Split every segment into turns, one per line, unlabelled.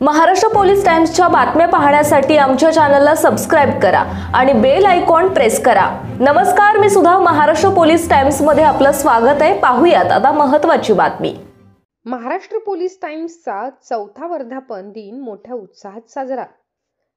Maharashtra police टाइम्सच्या बातम्या पाहण्यासाठी आमच्या चॅनलला सबस्क्राइब करा आणि बेल आयकॉन प्रेस करा। नमस्कार, मी सुद्धा महाराष्ट्र पोलीस टाइम्स मध्ये आपलं स्वागत आहे। पाहूयात आता महत्त्वाची बातमी।
महाराष्ट्र पोलीस टाइम्सचा चौथा वर्धापन दिन मोठ्या उत्साहात साजरा।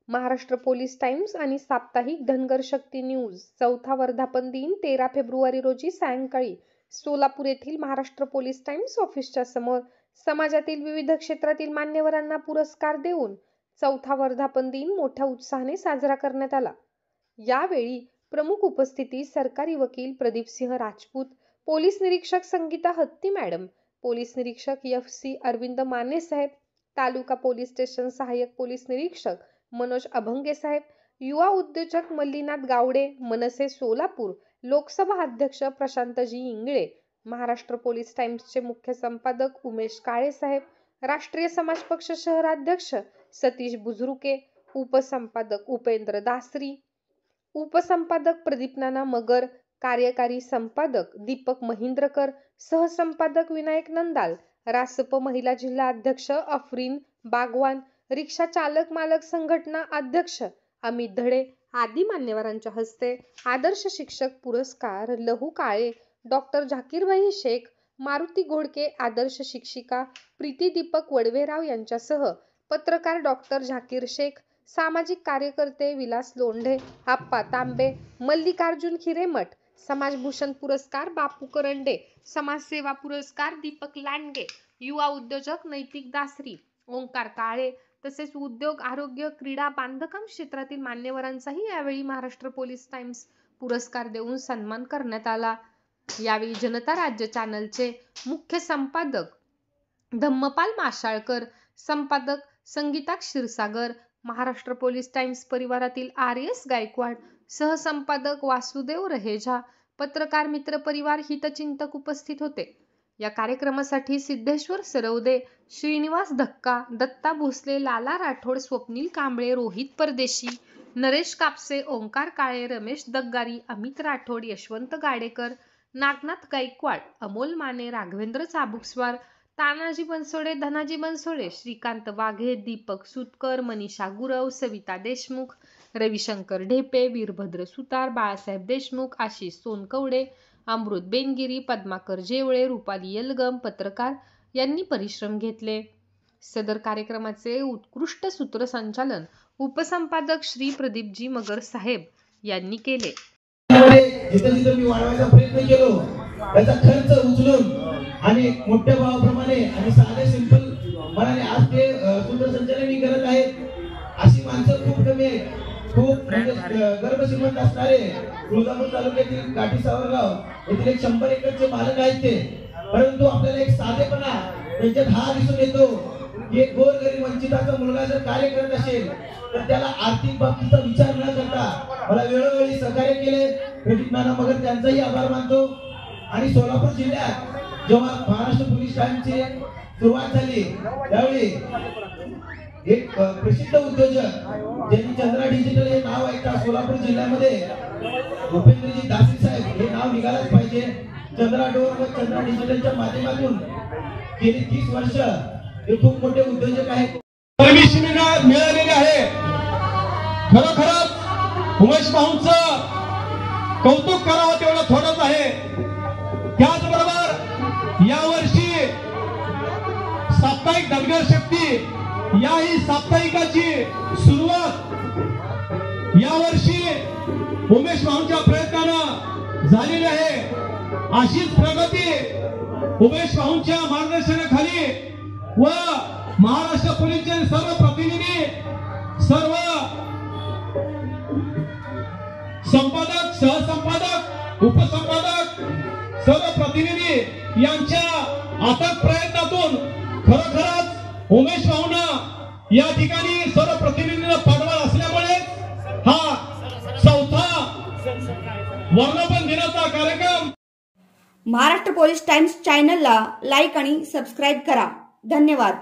महाराष्ट्र पोलीस टाइम्स आणि साप्ताहिक धनगर शक्ती न्यूज चौथा वर्धापन दिन 13 फेब्रुवारी रोजी सायंकाळी सोलापूर येथील महाराष्ट्र पोलीस टाइम्स ऑफिसच्या समोर समाजातील विविध क्षेत्रातील मान्यवरांना पुरस्कार देऊन चौथा वर्धापन दिन मोठ्या उत्साहाने साजरा करण्यात आला। यावेळी प्रमुख उपस्थिती सरकारी वकील प्रदीपसिंह राजपूत, पोलीस निरीक्षक संगीता हत्ती मॅडम, पोलीस निरीक्षक FC अरविंद माने साहेब, तालुका पोलीस स्टेशन सहाय्यक पोलीस निरीक्षक मनोज अभंगे साहेब, युवा उद्योजक मल्लीनाथ गावडे, मनसे सोलापूर, लोकसभा अध्यक्ष प्रशांतजी इंगळे, महाराष्ट्र पोलीस टाइम्सचे मुख्य संपादक उमेश काळे साहेब, राष्ट्रीय समाज पक्ष शहराध्यक्ष सतीश बुजरुके, उपसंपादक उपेंद्र दासरी, उपसंपादक प्रदीप नाना मगर, कार्यकारी संपादक दीपक महिंद्रकर, सहसंपादक विनायक नंदाल, रासप महिला जिल्हा अध्यक्ष अफरीन बागवान, रिक्षा चालक मालक संघटना अध्यक्ष अमित धडे आदी मान्यवरांच्या हस्ते आदर्श शिक्षक पुरस्कार लहू काळे, डॉक्टर झाकीरभाई शेख, मारुती घोडके आदर्श शिक्षिका प्रीती दीपक वडवेराव यांच्यासह पत्रकार डॉक्टर झाकीर शेख, सामाजिक कार्यकर्ते विलास लोंढे, आप्पा तांबे, मल्लिकार्जुन हिरेमठ, समाजभूषण पुरस्कार बापू करंडे, समाजसेवा पुरस्कार दीपक लांडगे, युवा उद्योजक नैतिक दासरी, ओंकार काळे तसेच उद्योग, आरोग्य, क्रीडा, बांधकाम क्षेत्रातील मान्यवरांचाही यावेळी महाराष्ट्र पोलीस टाइम्स पुरस्कार देऊन सन्मान करण्यात आला। यावेळी जनता राज्य चॅनलचे मुख्य संपादक धम्मपाल माशाळकर, संपादक संगीता क्षीरसागर, महाराष्ट्र पोलीस टाइम्स परिवारातील RS गायकवाड, सहसंपादक वासुदेव रहेजा, पत्रकार मित्र परिवार हितचिंतक उपस्थित होते। या कार्यक्रमासाठी सिद्धेश्वर सरवदे, श्रीनिवास धक्का, दत्ता भोसले, लाला राठोड, स्वप्नील कांबळे, रोहित परदेशी, नरेश कापसे, ओंकार काळे, रमेश दग्गारी, अमित राठोड, यशवंत गाडेकर, नागनाथ गायकवाड, अमोल माने, राघवेंद्र चाबुकस्वार, तानाजी बनसोडे, धनाजी बनसोडे, श्रीकांत वाघे, दीपक सुतकर, मनीषा गुरव, सविता देशमुख, रविशंकर ढेपे, वीरभद्र सुतार, बाळासाहेब देशमुख, आशिष सोनकवडे, अमृत बेनगिरी, पद्माकर जेवळे, रुपाली यलगम पत्रकार यांनी परिश्रम घेतले। सदर कार्यक्रमाचे उत्कृष्ट सूत्रसंचालन उपसंपादक श्री प्रदीपजी मगर साहेब यांनी केले।
जिथे मी वाढवायचा प्रयत्न केलो त्याचा खर्च उचलून आणि मोठ्या भावाप्रमाणे आणि साधे सिंपल मनाने आज ते सूत्रसंचालन करत आहेत। अशी माणसं खूप कमी आहेत। खूप गर्भश्रीमंत असणारे तुळजापूर तालुक्यातील काठी सावरगाव येथील 100 एकरचे मालक आहेत ते, परंतु आपल्याला एक साधेपणा त्यांच्यात हा दिसून येतो की एक गोरगरीब वंचिताचा मुलगा जर कार्य करत असेल तर त्याला आर्थिक बाबतीचा विचार न करता मला वेळोवेळी सहकार्य केले। प्रदीप नाना मगर त्यांचाही आभार मानतो। आणि सोलापूर जिल्ह्यात जेव्हा महाराष्ट्र पोलीस टाइम्सची सुरुवात झाली त्यावेळी एक प्रसिद्ध उद्योजक ज्यांनी चंद्रा डिजिटल हे नाव ऐकता सोलापूर जिल्ह्यामध्ये उपेंद्रजी दासी साहेब हे नाव निघालच पाहिजे। चंद्रा डोर व चंद्रा डिजिटलच्या माध्यमातून गेली 30 वर्ष हे खूप मोठे उद्योजक आहेत।
परमिशन मिळालेली आहे। खरोखरच उमेश भाऊंचं कौतुक करावं तेवढं थोडंच आहे। त्याचबरोबर यावर्षी साप्ताहिक धनगर शक्ती याही साप्ताहिकाची सुरुवात यावर्षी उमेश भाऊंच्या प्रयत्नानं झालेली आहे। अशीच प्रगती उमेश भाऊंच्या मार्गदर्शनाखाली व महाराष्ट्र पोलीसचे सर्व प्रतिनिधी, सर्व संपादक, सहसंपादक, उपसंपादक, सर्व प्रतिनिधी यांच्या अथक प्रयत्नातून खरोखरच उमेश भाऊंना या ठिकाणी सर्व प्रतिनिधींना पाठवला असल्यामुळे हा चौथा वर्धापन दिनाचा कार्यक्रम।
महाराष्ट्र पोलीस टाइम्स चॅनलला लाईक आणि सबस्क्राइब करा। धन्यवाद।